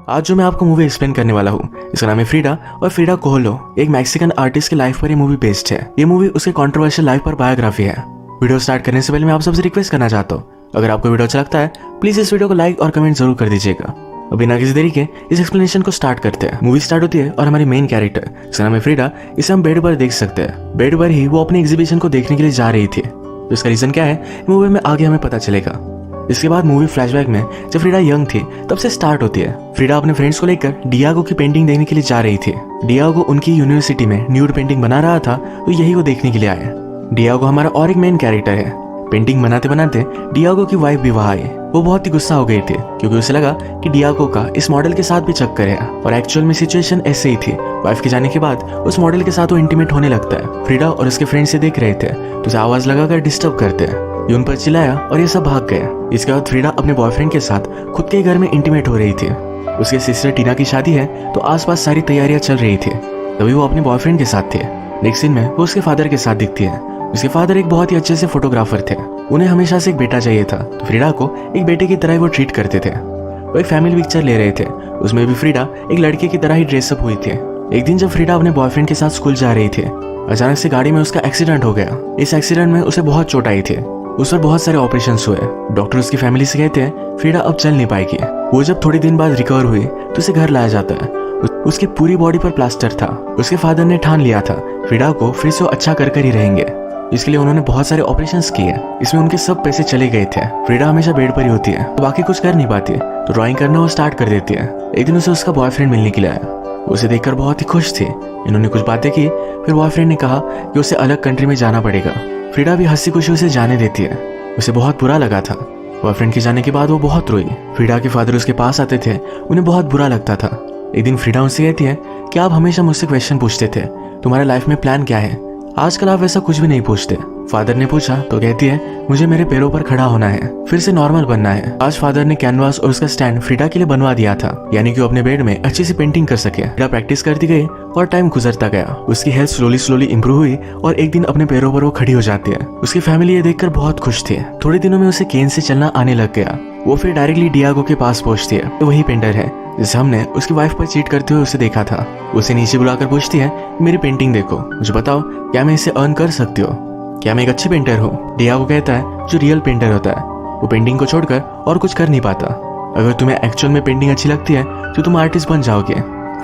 आज जो मैं आपको मूवी एक्सप्लेन करने वाला हूँ इसका नाम है फ्रीडा और फ्रीडा कोहलो एक मैक्सिकन आर्टिस्ट की लाइफ पर ये मूवी बेस्ड है। ये मूवी उसके कंट्रोवर्शियल लाइफ पर बायोग्राफी है। वीडियो स्टार्ट करने से पहले मैं आप सबसे रिक्वेस्ट करना चाहता हूँ, अगर आपको वीडियो अच्छा लगता है प्लीज इस वीडियो को लाइक और कमेंट जरूर कर दीजिएगा। अब बिना किसी देरी के इस एक्सप्लेनेशन को स्टार्ट करते हैं। मूवी स्टार्ट होती है और हमारी मेन कैरेक्टर जिसका नाम है फ्रीडा, इसे हम बेड पर देख सकते हैं। बेड पर ही वो अपनी एग्जीबिशन को देखने के लिए जा रही थी। इसका रीजन क्या है मूवी में आगे हमें पता चलेगा। इसके बाद मूवी फ्लैशबैक में जब फ्रीडा यंग थी तब से स्टार्ट होती है। फ्रीडा अपने फ्रेंड्स को लेकर डियागो की पेंटिंग देखने के लिए जा रही थी। डियागो उनकी यूनिवर्सिटी में न्यूड पेंटिंग बना रहा था तो यही वो देखने के लिए आए। डियागो हमारा और एक मेन कैरेक्टर है। पेंटिंग बनाते बनाते डियागो की वाइफ भी वहां आई। वो बहुत ही गुस्सा हो गई थी क्योंकि उसे लगा कि डियागो का इस मॉडल के साथ भी चक्कर है और एक्चुअल में सिचुएशन ऐसे ही थी। वाइफ के जाने के बाद उस मॉडल के साथ वो इंटीमेट होने लगता है। फ्रीडा और उसके फ्रेंड से देख रहे थे तो उसे आवाज लगाकर डिस्टर्ब करते हैं। ये उन पर चिल्लाया और ये सब भाग गए। इसके बाद फ्रीडा अपने बॉयफ्रेंड के साथ खुद के घर में इंटीमेट हो रही थी। उसके सिस्टर टीना की शादी है तो आसपास सारी तैयारियां चल रही थी। तभी वो अपने बॉयफ्रेंड के साथ थे। नेक्स्ट सीन में वो उसके फादर के साथ दिखती है। उसके फादर एक बहुत ही अच्छे से फोटोग्राफर थे। उन्हें हमेशा से एक बेटा चाहिए था तो फ्रीडा को एक बेटे की तरह वो ट्रीट करते थे। वो एक फैमिली पिक्चर ले रहे थे, उसमें भी फ्रीडा एक लड़के की तरह ही ड्रेसअप हुई थी। एक दिन जब फ्रीडा अपने बॉयफ्रेंड के साथ स्कूल जा रही थी अचानक से गाड़ी में उसका एक्सीडेंट हो गया। इस एक्सीडेंट में उसे बहुत चोट आई थी। उस पर बहुत सारे ऑपरेशन हुए। डॉक्टर उसकी फैमिली से कहते हैं फ्रीडा अब चल नहीं पाएगी। वो जब थोड़ी दिन बाद रिकवर हुई तो उसे घर लाया जाता है। उसकी पूरी बॉडी पर प्लास्टर था। उसके फादर ने ठान लिया था फ्रीडा को फिर से अच्छा कर ही रहेंगे। इसके लिए उन्होंने बहुत सारे ऑपरेशंस किए। इसमें उनके सब पैसे चले गए थे। फ्रीडा हमेशा बेड पर ही होती है तो बाकी कुछ कर नहीं पाती तो ड्राइंग करना वो स्टार्ट कर देती है। एक दिन उसे उसका बॉयफ्रेंड मिलने के लिए आया। उसे देखकर बहुत ही खुश थी। इन्होंने कुछ बातें की। फिर बॉयफ्रेंड ने कहा कि उसे अलग कंट्री में जाना पड़ेगा। फ्रीडा भी हंसी खुशी उसे जाने देती है। उसे बहुत बुरा लगा था। बॉयफ्रेंड के जाने के बाद वो बहुत रोई। फ्रीडा के फादर उसके पास आते थे, उन्हें बहुत बुरा लगता था। एक दिन फ्रीडा उनसे कहती है कि आप हमेशा मुझसे क्वेश्चन पूछते थे, तुम्हारे लाइफ में प्लान क्या है? आजकल आप वैसा कुछ भी नहीं पूछते। फादर ने पूछा तो कहती है मुझे मेरे पैरों पर खड़ा होना है, फिर से नॉर्मल बनना है। आज फादर ने कैनवास और उसका स्टैंड फ्रीडा के लिए बनवा दिया था, यानी कि वो अपने बेड में अच्छी सी पेंटिंग कर सके। फ्रीडा प्रैक्टिस करती गई और टाइम गुजरता गया। उसकी हेल्थ स्लोली इंप्रूव हुई और एक दिन अपने पैरों पर वो खड़ी हो जाती है। उसकी फैमिली ये देखकर बहुत खुश थी। थोड़े दिनों में उसे केन से चलना आने लग गया। वो फिर डायरेक्टली डियागो के पास पहुंचती है तो वही पेंटर है जिसे हमने उसकी वाइफ पर चीट करते हुए उसे देखा था। उसे नीचे बुलाकर पूछती है मेरी पेंटिंग देखो, मुझे बताओ क्या मैं इसे अर्न कर सकती हो? क्या मैं एक अच्छी पेंटर हूँ? डियागो कहता है जो रियल पेंटर होता है वो पेंटिंग को छोड़कर और कुछ कर नहीं पाता। अगर तुम्हें एक्चुअल में पेंटिंग अच्छी लगती है तो तुम आर्टिस्ट बन जाओगे।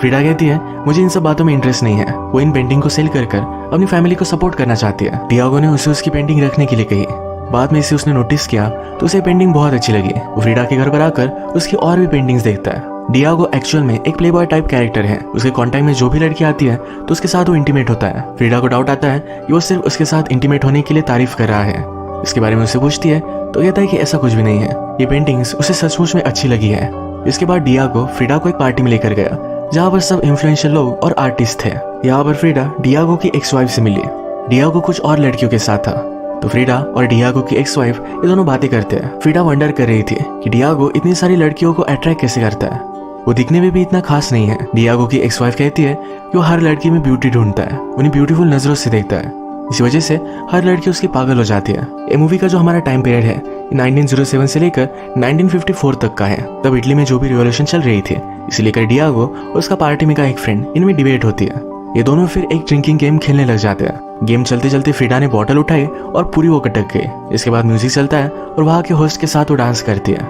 फ्रीडा कहती है मुझे इन सब बातों में इंटरेस्ट नहीं है। वो इन पेंटिंग को सेल कर अपनी फैमिली को सपोर्ट करना चाहती है। डियागो ने उसे उसकी पेंटिंग रखने के लिए कही। बाद में इसे उसने नोटिस किया तो उसे पेंटिंग बहुत अच्छी लगी। वो फ्रीडा के घर पर आकर उसकी और भी पेंटिंग्स देखता है। डियागो एक्चुअल में एक प्लेबॉय टाइप कैरेक्टर है। उसके कांटेक्ट में जो भी लड़की आती है तो उसके साथ वो इंटीमेट होता है। फ्रीडा को डाउट आता है कि वो सिर्फ उसके साथ इंटीमेट होने के लिए तारीफ कर रहा है। इसके बारे में उससे पूछती है तो कहता है कि ऐसा कुछ भी नहीं है, ये पेंटिंग्स उसे सचमुच में अच्छी लगी है। इसके बाद डियागो फ्रीडा को एक पार्टी में लेकर गया जहाँ पर सब इन्फ्लुएंशियल लोग और आर्टिस्ट थे। यहाँ पर फ्रीडा डियागो की एक्स वाइफ से मिली। डियागो कुछ और लड़कियों के साथ था तो फ्रीडा और डियागो की एक्स वाइफ ये दोनों बातें करते हैं। फ्रीडा वंडर कर रही थी कि डियागो इतनी सारी लड़कियों को अट्रैक्ट कैसे करता है, वो दिखने में भी इतना खास नहीं है। डियागो की एक्स वाइफ कहती है कि वो हर लड़की में ब्यूटी ढूंढता है, उन्हें ब्यूटीफुल नजरों से देखता है। इसी वजह से हर लड़की उसकी पागल हो जाती है। ये मूवी का जो हमारा टाइम पीरियड है 1907 से लेकर 1954 तक का है। तब इटली में जो भी रिवॉल्यूशन चल रही थी, इसे लेकर डियागो और उसका पार्टी में का एक फ्रेंड इनमें डिबेट होती है। ये दोनों फिर एक ड्रिंकिंग गेम खेलने लग जाते हैं। गेम चलते चलते फ्रीडा ने बॉटल उठाई और पूरी वो कटक गई। इसके बाद म्यूजिक चलता है और वहाँ के होस्ट के साथ वो डांस करती है।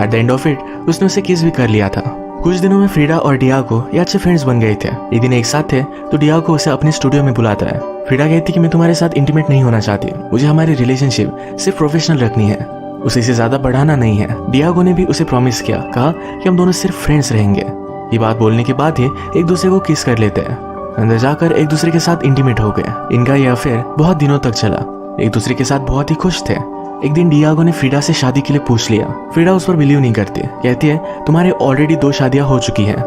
At the end of it उसने उसे किस भी कर लिया था। कुछ दिनों में फ्रीडा और डियागो ये अच्छे फ्रेंड्स बन गए थे। एक दिन एक साथ थे तो डियागो उसे अपने स्टूडियो में बुलाता है। फ्रीडा कहती कि मैं तुम्हारे साथ इंटीमेट नहीं होना चाहती, मुझे हमारी रिलेशनशिप सिर्फ प्रोफेशनल रखनी है, उसे इसे ज्यादा बढ़ाना नहीं है। डियागो ने भी उसे प्रॉमिस किया, कहा कि हम दोनों सिर्फ फ्रेंड्स रहेंगे। ये बात बोलने के बाद ही एक दूसरे को किस कर लेते हैं। अंदर जाकर एक दूसरे के साथ इंटीमेट हो गए। इनका यह अफेयर बहुत दिनों तक चला। एक दूसरे के साथ बहुत ही खुश थे। एक दिन डियागो ने फ्रीडा से शादी के लिए पूछ लिया। फ्रीडा उस पर बिलीव नहीं करती, कहती है तुम्हारे ऑलरेडी 2 शादियां हो चुकी हैं,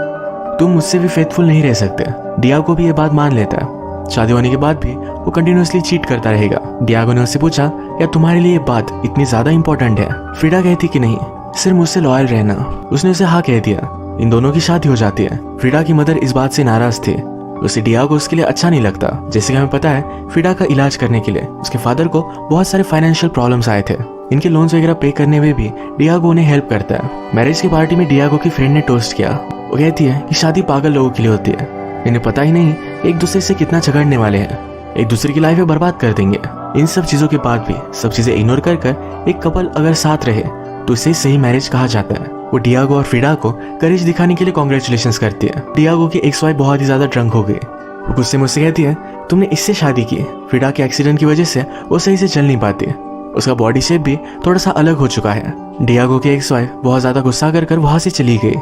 तुम मुझसे भी फेथफुल नहीं रह सकते। डियागो भी ये बात मान लेता है। शादी होने के बाद भी वो कंटिन्यूअसली चीट करता रहेगा। डियागो ने उससे पूछा क्या तुम्हारे लिए ये बात इतनी ज्यादा इंपॉर्टेंट है? फ्रीडा कहती कि नहीं, सिर्फ मुझसे लॉयल रहना। उसने उसे हाँ कह दिया। इन दोनों की शादी हो जाती है। फ्रीडा की मदर इस बात से नाराज थी। उसे डियागो उसके लिए अच्छा नहीं लगता। जैसे कि हमें पता है फ्रीडा का इलाज करने के लिए उसके फादर को बहुत सारे फाइनेंशियल प्रॉब्लम्स आए थे। इनके लोन्स वगैरह पे करने में भी डियागो उन्हें हेल्प करता है। मैरिज की पार्टी में डियागो की फ्रेंड ने टोस्ट किया। वो कहती है कि शादी पागल लोगों के लिए होती है, इन्हें पता ही नहीं एक दूसरे से कितना झगड़ने वाले हैं, एक दूसरे की लाइफ में बर्बाद कर देंगे। इन सब चीजों के बाद भी सब चीजें इग्नोर कर एक कपल अगर साथ रहे तो इसे सही मैरिज कहा जाता है। वो डियागो और फ्रीडा को करेज दिखाने के लिए कॉन्ग्रेचुलेशंस करती है। डियागो की एक्स वाइफ बहुत ही ज्यादा ड्रंक हो गई। वो गुस्से में उससे कहती है तुमने इससे शादी की। फ्रीडा के एक्सीडेंट की वजह से वो सही से चल नहीं पाती, उसका बॉडी शेप भी थोड़ा सा अलग हो चुका है। डियागो की एक्स वाइफ बहुत ज्यादा गुस्सा कर वहां से चली गई।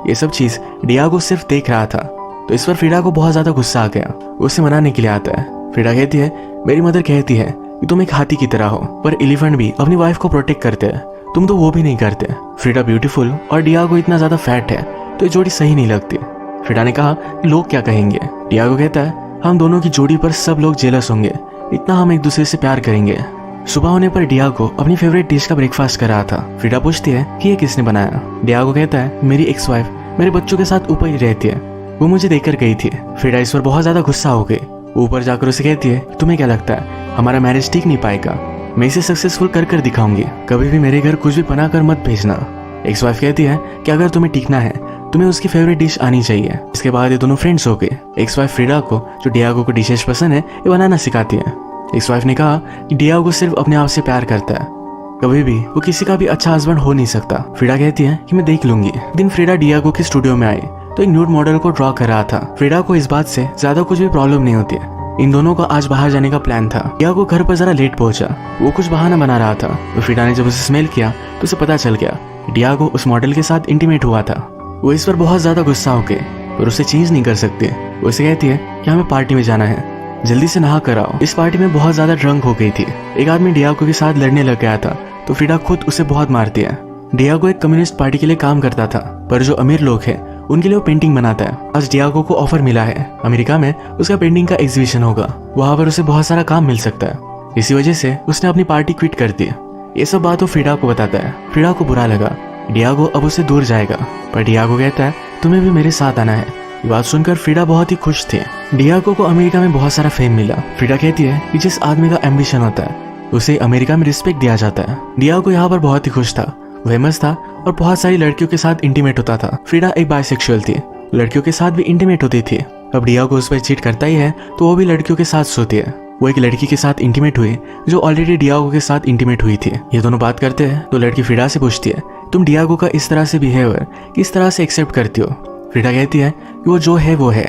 ये सब चीज डियागो सिर्फ देख रहा था, तो इस पर फ्रीडा को बहुत ज्यादा गुस्सा आ गया। उसे मनाने के लिए आता है। फ्रीडा कहती है मेरी मदर कहती है कि तुम एक हाथी की तरह हो, पर एलिफेंट भी अपनी वाइफ को प्रोटेक्ट करते हैं, तुम तो वो भी नहीं करते। फ्रीडा ब्यूटीफुल और डियागो इतना ज्यादा फैट है, तो ये जोड़ी सही नहीं लगती। फ्रीडा ने कहा लोग क्या कहेंगे। डियागो कहता है हम दोनों की जोड़ी पर सब लोग जेलस होंगे, इतना हम एक दूसरे से प्यार करेंगे। सुबह होने पर डियागो अपनी फेवरेट डिश का ब्रेकफास्ट कर रहा था। फ्रीडा पूछती है कि ये किसने बनाया। डियागो कहता है मेरी एक्स वाइफ मेरे बच्चों के साथ ऊपर ही रहती है, वो मुझे देखकर गई थी। फ्रीडा इस पर बहुत ज्यादा गुस्सा हो गई। ऊपर जाकर उसे कहती है तुम्हें क्या लगता है हमारा मैरिज टिक नहीं पाएगा, मैं इसे सक्सेसफुल कर दिखाऊंगी, कभी भी मेरे घर कुछ भी बना कर मत भेजना। एक्स वाइफ कहती है कि अगर तुम्हें टिकना है तुम्हें उसकी फेवरेट डिश आनी चाहिए। इसके बाद ये दोनों फ्रेंड्स हो गए। एक्स वाइफ फ्रीडा को जो डियागो को डिशेस पसंद है ये बनाना सिखाती है। एक्स वाइफ ने कहा कि डियागो सिर्फ अपने आप से प्यार करता है, कभी भी वो किसी का भी अच्छा हस्बैंड हो नहीं सकता। फ्रीडा कहती है कि मैं देख लूंगी। दिन फ्रीडा डियागो के स्टूडियो में आई तो एक न्यूड मॉडल को ड्रॉ कर रहा था। फ्रीडा को इस बात से ज्यादा कुछ भी प्रॉब्लम नहीं होती है। इन दोनों का आज बाहर जाने का प्लान था। डियागो घर पर जरा लेट पहुंचा, वो कुछ बहाना बना रहा था। तो फ्रीडा ने जब उसे स्मेल किया तो उसे पता चल गया डियागो उस मॉडल के साथ इंटीमेट हुआ था। वो इस पर बहुत ज्यादा गुस्सा हो गए और उसे चेंज नहीं कर सकते। वो उसे कहती है कि हमें पार्टी में जाना है, जल्दी से नहा कर आओ। इस पार्टी में बहुत ज्यादा ड्रंक हो गई थी। एक आदमी डियागो के साथ लड़ने लग गया था तो फ्रीडा खुद उसे बहुत मारती है। डियागो एक कम्युनिस्ट पार्टी के लिए काम करता था, पर जो अमीर लोग हैं उनके लिए वो पेंटिंग बनाता है। आज डियागो को ऑफर मिला है अमेरिका में उसका पेंटिंग का एग्जीबिशन होगा, वहां पर उसे बहुत सारा काम मिल सकता है। इसी वजह से उसने अपनी पार्टी क्विट कर दी। ये सब बात वो फ्रीडा को बताता है। फ्रीडा को बुरा लगा, डियागो अब उससे दूर जाएगा, पर डियागो कहता है तुम्हें भी मेरे साथ आना है। ये बात सुनकर फ्रीडा बहुत ही खुश थे। डियागो को अमेरिका में बहुत सारा फेम मिला। फ्रीडा कहती है कि जिस आदमी का एम्बिशन होता है उसे अमेरिका में रिस्पेक्ट दिया जाता है। डियागो यहाँ पर बहुत ही खुश था, फेमस था और बहुत सारी लड़कियों के साथ इंटीमेट होता था। फ्रीडा एक बाइसेक्सुअल थी, लड़कियों के साथ भी इंटीमेट होती थी। अब डियागो उस पर चीट करता ही है तो वो भी लड़कियों के साथ सोती है। वो एक लड़की के साथ इंटीमेट हुई जो ऑलरेडी डियागो के साथ इंटीमेट हुई थी। ये दोनों बात करते हैं तो लड़की फ्रीडा से पूछती है तुम डियागो का इस तरह से बिहेवियर किस तरह से एक्सेप्ट करती हो। फ्रीडा कहती है कि वो जो है वो है,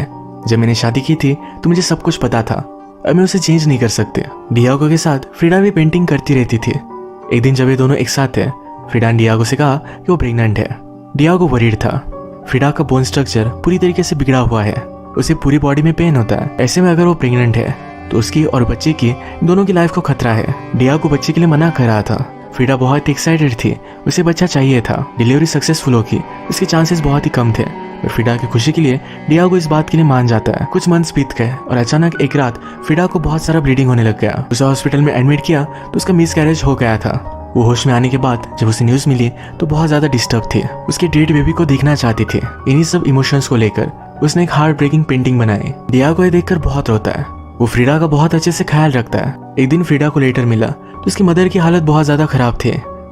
जब मैंने शादी की थी तो मुझे सब कुछ पता था, अब मैं उसे चेंज नहीं कर सकती। डियागो के साथ फ्रीडा भी पेंटिंग करती रहती थी। एक दिन जब ये दोनों एक साथ थे फ्रीडा ने डियागो से कहा कि वो प्रेग्नेंट है। डियागो वरीड था। फ्रीडा का बोन स्ट्रक्चर पूरी तरीके से बिगड़ा हुआ है, उसे पूरी बॉडी में पेन होता है। ऐसे में अगर वो प्रेग्नेंट है तो उसकी और बच्चे की दोनों की लाइफ को खतरा है। डियागो बच्चे के लिए मना कर रहा था। फ्रीडा बहुत एक्साइटेड थी, उसे बच्चा चाहिए था। डिलीवरी सक्सेसफुल होगी इसके चांसेस बहुत ही कम थे, पर फ्रीडा की खुशी के लिए डियागो इस बात के लिए मान जाता है। कुछ मंथ्स बीत गए और अचानक एक रात फ्रीडा को बहुत सारा ब्लीडिंग होने लग गया। उसे हॉस्पिटल में एडमिट किया तो उसका मिसकैरेज हो गया था। वो होश में आने के बाद जब उसे न्यूज मिली तो बहुत ज्यादा डिस्टर्ब थी। उसके डेड बेबी को देखना चाहती थी। इन्हीं सब इमोशंस को लेकर उसने एक हार्ट ब्रेकिंग पेंटिंग बनाई। डियागो ये देखकर बहुत रोता है। वो फ्रीडा का बहुत अच्छे से ख्याल रखता है। एक दिन फ्रीडा को लेटर मिला तो उसकी मदर की हालत बहुत ज्यादा खराब थी।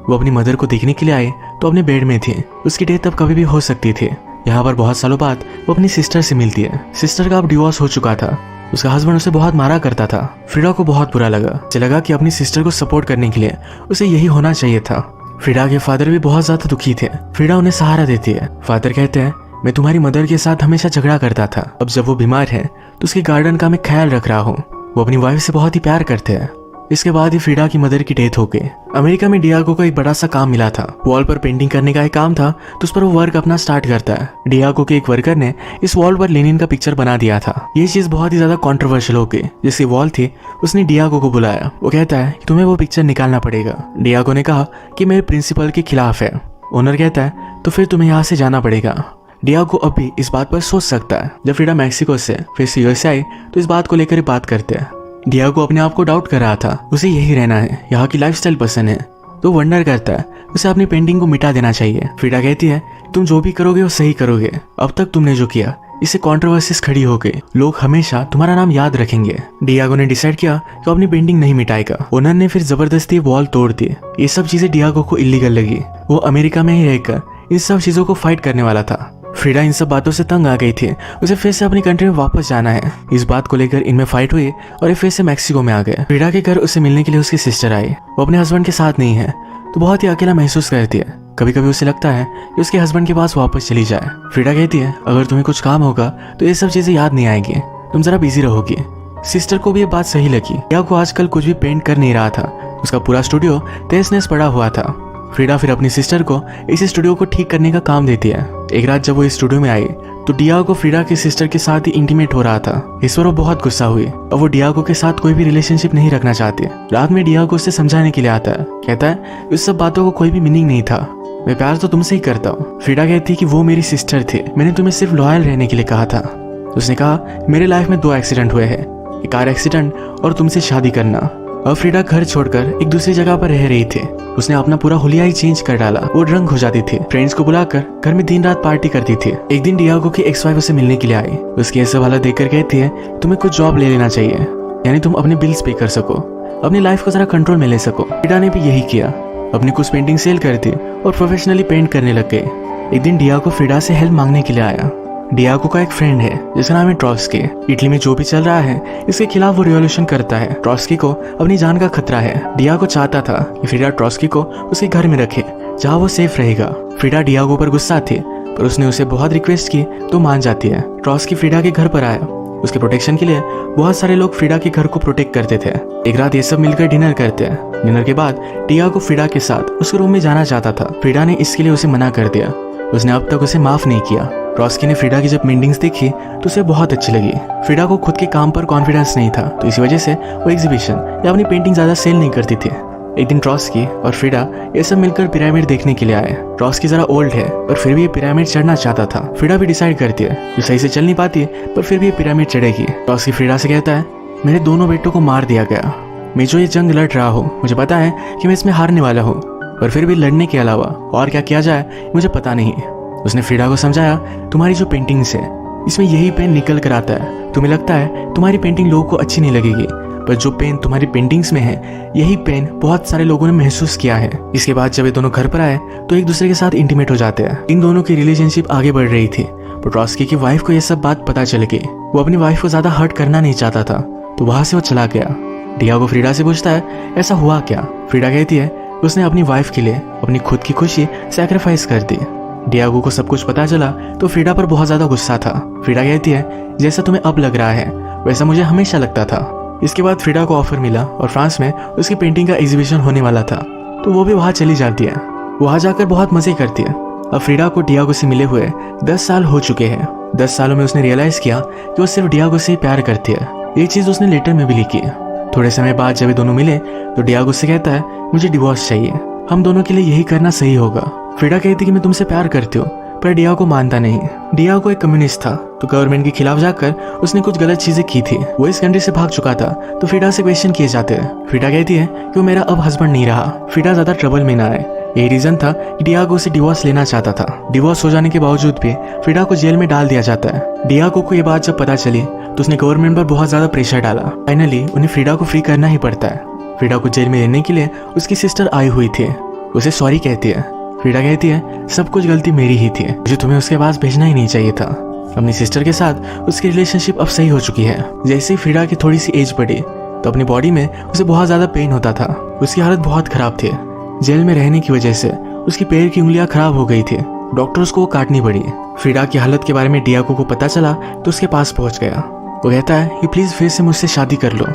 वो अपनी मदर को देखने के लिए आए तो अपने बेड में थी। उसकी डेथ अब कभी भी हो सकती थी। यहाँ पर बहुत सालों बाद वो अपनी सिस्टर से मिलती है। सिस्टर का अब डिवोर्स हो चुका था, उसका हस्बैंड उसे बहुत मारा करता था। फ्रीडा को बहुत बुरा लगा। उसे लगा कि अपनी सिस्टर को सपोर्ट करने के लिए उसे यही होना चाहिए था। फ्रीडा के फादर भी बहुत ज्यादा दुखी थे। फ्रीडा उन्हें सहारा देती है। फादर कहते हैं मैं तुम्हारी मदर के साथ हमेशा झगड़ा करता था, अब जब वो बीमार है तो उसके गार्डन का मैं ख्याल रख रहा हूँ। वो अपनी वाइफ से बहुत ही प्यार करते हैं। इसके बाद ही फ्रीडा की मदर की डेथ हो गई। अमेरिका में डियागो को एक बड़ा सा काम मिला था। वॉल पर पेंटिंग करने का एक काम था तो उस पर वो वर्क अपना स्टार्ट करता है। डियागो के एक वर्कर ने इस वॉल पर लेनिन का पिक्चर बना दिया था। ये चीज बहुत ही ज्यादा कंट्रोवर्शियल हो गई। जिसकी वॉल थी उसने डियागो को बुलाया। वो कहता है कि तुम्हें वो पिक्चर निकालना पड़ेगा। डियागो ने कहा कि मेरे प्रिंसिपल के खिलाफ है। ओनर कहता है तो फिर तुम्हें यहाँ से जाना पड़ेगा। डियागो अब भी इस बात पर सोच सकता है। जब फ्रीडा मैक्सिको से फिर से यूएसए आई तो इस बात को लेकर बात करते हैं। डियागो अपने आप को डाउट कर रहा था। उसे यही रहना है, यहाँ की लाइफस्टाइल पसंद है, तो वंडर करता है उसे अपनी पेंटिंग को मिटा देना चाहिए। फ्रीडा कहती है तुम जो भी करोगे वो सही करोगे, अब तक तुमने जो किया इससे कंट्रोवर्सीज खड़ी हो गई। लोग हमेशा तुम्हारा नाम याद रखेंगे। डियागो ने डिसाइड किया कि वो अपनी पेंटिंग नहीं मिटाएगा। ओनर ने फिर जबरदस्ती वॉल तोड़ दी। ये सब चीजें डियागो को इलीगल लगी। वो अमेरिका में ही रहकर इन सब चीजों को फाइट करने वाला था। फ्रीडा इन सब बातों से तंग आ गई थी। उसे फिर से अपनी कंट्री में वापस जाना है। इस बात को लेकर इनमें फाइट हुई और ये फिर से मैक्सिको में आ गए। फ्रीडा के घर उसे मिलने के लिए उसकी सिस्टर आई। वो अपने हस्बैंड के साथ नहीं है तो बहुत ही अकेला महसूस करती है। कभी कभी उसे लगता है कि उसके हस्बैंड के पास वापस चली जाए। फ्रीडा कहती है अगर तुम्हें कुछ काम होगा तो ये सब चीजें याद नहीं आएगी, तुम जरा बिजी रहोगी। सिस्टर को भी ये बात सही लगी। डियागो आजकल कुछ भी पेंट कर नहीं रहा था। उसका पूरा स्टूडियो तहस नहस पड़ा हुआ था। फ्रीडा फिर अपनी सिस्टर को इस स्टूडियो को ठीक करने का काम देती है। एक रात जब वो इस स्टूडियो में आई तो डियागो फ्रीडा की सिस्टर के साथ ही इंटीमेट हो रहा था। इस पर वो बहुत गुस्सा हुई और वो डियागो के साथ कोई भी रिलेशनशिप नहीं रखना चाहती। रात में डियागो उसे समझाने के लिए आता है। कहता है इस सब बातों को कोई भी मीनिंग नहीं था, मैं प्यार तो तुमसे ही करता हूँ। फ्रीडा कहती है कि वो मेरी सिस्टर थे, मैंने तुम्हें सिर्फ लॉयल रहने के लिए कहा था। उसने कहा मेरे लाइफ में 2 एक्सीडेंट हुए हैं, एक कार एक्सीडेंट और तुमसे शादी करना। अब फ्रीडा घर छोड़कर एक दूसरी जगह पर रह रही थी। उसने अपना पूरा हुलिया ही चेंज कर डाला। वो ड्रंक हो जाती थी, फ्रेंड्स को बुलाकर घर में दिन रात पार्टी करती थी। एक दिन डियागो की एक्स वाइफ उसे मिलने के लिए आई। उसकी ऐसा हालत देखकर कहती है तुम्हें कुछ जॉब ले लेना चाहिए, यानी तुम अपने बिल्स पे कर सको, अपनी लाइफ को जरा कंट्रोल में ले सको। फ्रीडा ने भी यही किया, अपनी कुछ पेंटिंग सेल कर दी और प्रोफेशनली पेंट करने लग गए। एक दिन डियागो फ्रीडा से हेल्प मांगने के लिए आया। डियागो का एक फ्रेंड है जिसका नाम है ट्रॉट्स्की। इटली में जो भी चल रहा है इसके खिलाफ वो रिवॉल्यूशन करता है। ट्रॉट्स्की को अपनी जान का खतरा है। डियागो चाहता था कि फ्रीडा ट्रॉट्स्की को उसके घर में रखे जहाँ वो सेफ रहेगा। फ्रीडा डियागो पर गुस्सा थी पर उसने उसे बहुत रिक्वेस्ट की तो मान जाती है। ट्रॉट्स्की फ्रीडा के घर पर आया। उसके प्रोटेक्शन के लिए बहुत सारे लोग फ्रीडा के घर को प्रोटेक्ट करते थे। एक रात ये सब मिलकर डिनर करते हैं। डिनर के बाद डियागो फ्रीडा के साथ उसके रूम में जाना चाहता था। फ्रीडा ने इसके लिए उसे मना कर दिया। उसने अब तक उसे माफ नहीं किया। ट्रॉट्स्की ने फ्रीडा की जब पेंटिंग्स देखी तो उसे बहुत अच्छी लगी। फ्रीडा को खुद के काम पर कॉन्फिडेंस नहीं था तो इसी वजह से वो एग्जीबिशन या अपनी पेंटिंग ज्यादा सेल नहीं करती थी। एक दिन ट्रॉट्स्की और फ्रीडा ये सब मिलकर पिरामिड देखने के लिए आए। ट्रॉट्स्की जरा ओल्ड है और फिर भी ये पिरामिड चढ़ना चाहता था। फ्रीडा भी डिसाइड करती है जो सही से चल नहीं पाती पर फिर भी ये पिरामिड चढ़ेगी। ट्रॉट्स्की फ्रीडा से कहता है मेरे दोनों बेटों को मार दिया गया, मैं जो ये जंग लड़ रहा हूँ मुझे पता है कि मैं इसमें हारने वाला हूँ, पर फिर भी लड़ने के अलावा और क्या किया जाए मुझे पता नहीं। उसने फ्रीडा को समझाया तुम्हारी जो पेंटिंग्स है इसमें यही पेन निकल कर आता है। तुम्हें लगता है तुम्हारी पेंटिंग लोगों को अच्छी नहीं लगेगी, पर जो पेन तुम्हारी पेंटिंग्स में है यही पेन बहुत सारे लोगों ने महसूस किया है। इसके बाद जब ये दोनों घर पर आए तो एक दूसरे के साथ इंटीमेट हो जाते हैं। इन दोनों की रिलेशनशिप आगे बढ़ रही थी पर ट्रॉट्स्की की वाइफ को यह सब बात पता चल गई। वो अपनी वाइफ को ज्यादा हर्ट करना नहीं चाहता था तो वहां से वो चला गया। डियागो फ्रीडा से पूछता है ऐसा हुआ क्या। फ्रीडा कहती है उसने अपनी वाइफ के लिए अपनी खुद की खुशी सैक्रिफाइस कर दी। डियागो को सब कुछ पता चला तो फ्रीडा पर बहुत ज्यादा गुस्सा था। फ्रीडा कहती है जैसा तुम्हें अब लग रहा है वैसा मुझे हमेशा लगता था। इसके बाद फ्रीडा को ऑफर मिला और फ्रांस में उसकी पेंटिंग का एग्जीबिशन होने वाला था तो वो भी वहां चली जाती है। वहां जाकर बहुत मजे करती है। अब फ्रीडा को डियागो से मिले हुए 10 साल हो चुके हैं। 10 सालों में उसने रियलाइज किया कि वो सिर्फ डियागो से ही प्यार करती है। ये चीज उसने लेटर में भी लिखी है। थोड़े समय बाद जब ये दोनों मिले तो डियागो से कहता है मुझे डिवोर्स चाहिए, हम दोनों के लिए यही करना सही होगा। फ्रीडा कहती कि मैं तुमसे प्यार करती हूँ पर डियागो मानता नहीं। डियागो एक कम्युनिस्ट था तो गवर्नमेंट के खिलाफ जाकर उसने कुछ गलत चीजें की थी। वो इस कंट्री से भाग चुका था तो फ्रीडा से क्वेश्चन किए जाते हैं। फ्रीडा कहती है कि वो मेरा अब हस्बैंड नहीं रहा। फ्रीडा ज्यादा ट्रबल में ना आए यही रीजन था कि डियागो से डिवोर्स लेना चाहता था। डिवोर्स हो जाने के बावजूद भी फ्रीडा को जेल में डाल दिया जाता है। डियागो को ये बात जब पता चली तो उसने गवर्नमेंट पर बहुत ज्यादा प्रेशर डाला। फाइनली उन्हें फ्रीडा को फ्री करना ही पड़ता है। फ्रीडा को जेल में रहने के लिए उसकी सिस्टर आई हुई थी। उसे सॉरी कहती है। फ्रीडा कहती है सब कुछ गलती मेरी ही थी, मुझे तुम्हें उसके पास भेजना ही नहीं चाहिए था। अपनी सिस्टर के साथ उसकी रिलेशनशिप अब सही हो चुकी है। जैसे ही फ्रीडा की थोड़ी सी एज बढ़ी तो अपनी बॉडी में उसे बहुत ज्यादा पेन होता था। उसकी हालत बहुत खराब थी। जेल में रहने की वजह से उसकी पैर की उंगलियां खराब हो गई थी। डॉक्टर्स को काटनी पड़ी। फ्रीडा की हालत के बारे में डियागो को पता चला तो उसके पास पहुंच गया। वो कहता है कि प्लीज फिर से मुझसे शादी कर लो,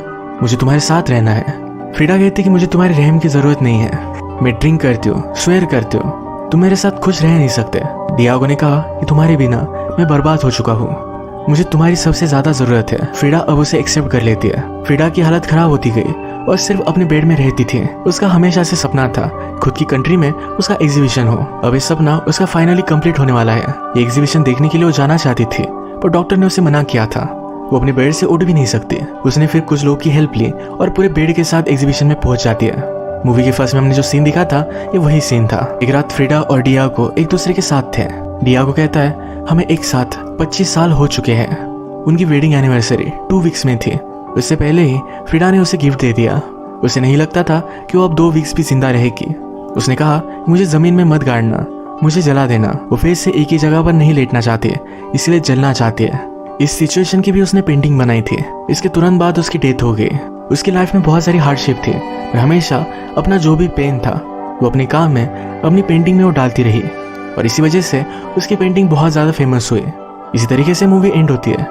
मुझे तुम्हारे साथ रहना है। फ्रीडा कहती है कि मुझे तुम्हारे रहम की जरूरत नहीं है, मैं ड्रिंक करती हूँ, स्वेयर करती हूँ, तुम मेरे साथ खुश रह नहीं सकते। डियागो ने कहा कि तुम्हारे बिना मैं बर्बाद हो चुका हूँ, मुझे तुम्हारी सबसे ज्यादा जरूरत है। फ्रीडा अब उसे एक्सेप्ट कर लेती है। फ्रीडा की हालत खराब होती गई और सिर्फ अपने बेड में रहती थी। उसका हमेशा से सपना था खुद की कंट्री में उसका एग्जीबिशन हो। अब ये सपना उसका फाइनली कंप्लीट होने वाला है। ये एग्जीबिशन देखने के लिए वो जाना चाहती थी पर डॉक्टर ने उसे मना किया था। वो अपने बेड से उठ भी नहीं सकती। उसने फिर कुछ लोग की हेल्प ली और पूरे बेड के साथ एग्जीबिशन में पहुंच जाती है। मूवी के फर्स्ट में हमने जो सीन दिखा था ये वही सीन था। एक रात फ्रीडा और डियागो एक दूसरे के साथ थे। डियागो कहता है हमें एक साथ 25 साल हो चुके हैं। उनकी वेडिंग एनिवर्सरी 2 वीक्स में थी। उससे पहले ही फ्रीडा ने उसे गिफ्ट दे दिया। उसे नहीं लगता था कि वो अब 2 वीक्स भी जिंदा रहेगी। उसने कहा, मुझे जमीन में मत गाड़ना, मुझे जला देना। वो फिर से एक ही जगह पर नहीं लेटना चाहती है, इसलिए जलना चाहती है। इस सिचुएशन की भी उसने पेंटिंग बनाई थी। इसके तुरंत बाद उसकी डेथ हो गई। उसकी लाइफ में बहुत सारी हार्डशिप थी, पर हमेशा अपना जो भी पेन था वो अपने काम में, अपनी पेंटिंग में वो डालती रही, और इसी वजह से उसकी पेंटिंग बहुत ज़्यादा फेमस हुई। इसी तरीके से मूवी एंड होती है।